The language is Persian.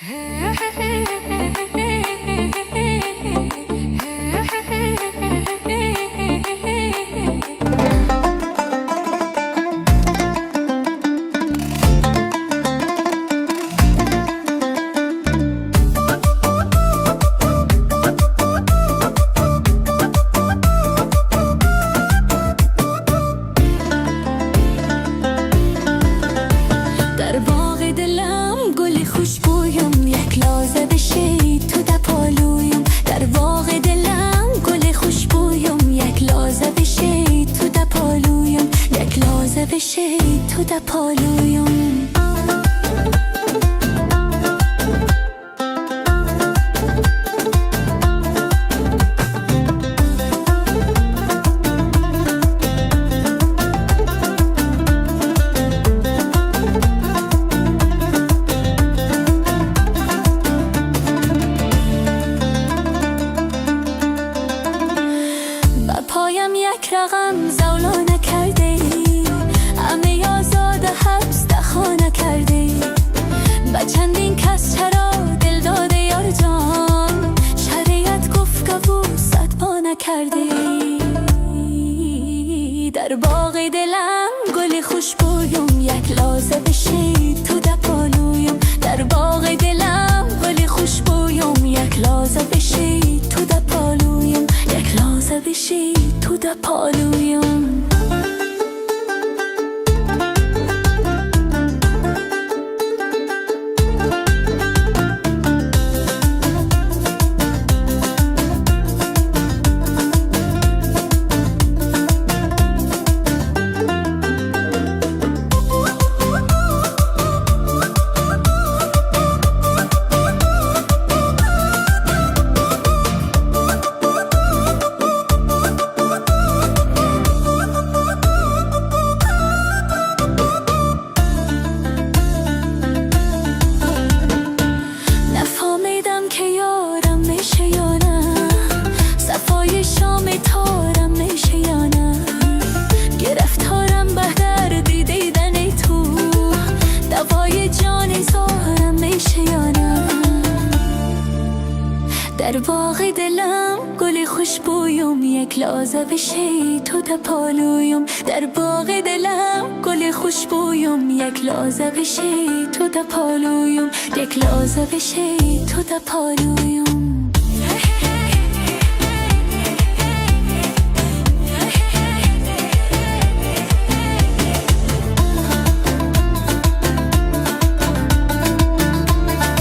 در باغ دلم گل خوشبویم، یک لحظه بشی تو در پالویم. در باغ دلم گل خوشبویم، یک لحظه بشی تو در پالویم، یک لحظه بشی تو در پالویم. پایم یک رقم زولا نکرده ای، همه آزاد حبس دخانه کرده ای. با چندین کس چرا دل داده یار جان، شریعت گفت که وسط پا نکرده ای. در باغ دلم گل خوشبویم، یک لحظه بشی تو در پالویم. در باغ دلم گل خوشبویم، یک لحظه بشی تو در پالویم، یک لحظه بشی تو در پالویم. شام تارم میشه یا نه، گرفتارم بهتر دیدن ای تو، دوای جان زارم میشه یا نه. در باغ دلم گل خوشبویم، یک لحظه بشی تو در پالویم. در باغ دلم گل خوشبویم، یک لحظه بشی تو در پالویم، یک لحظه بشی تو در پالویم.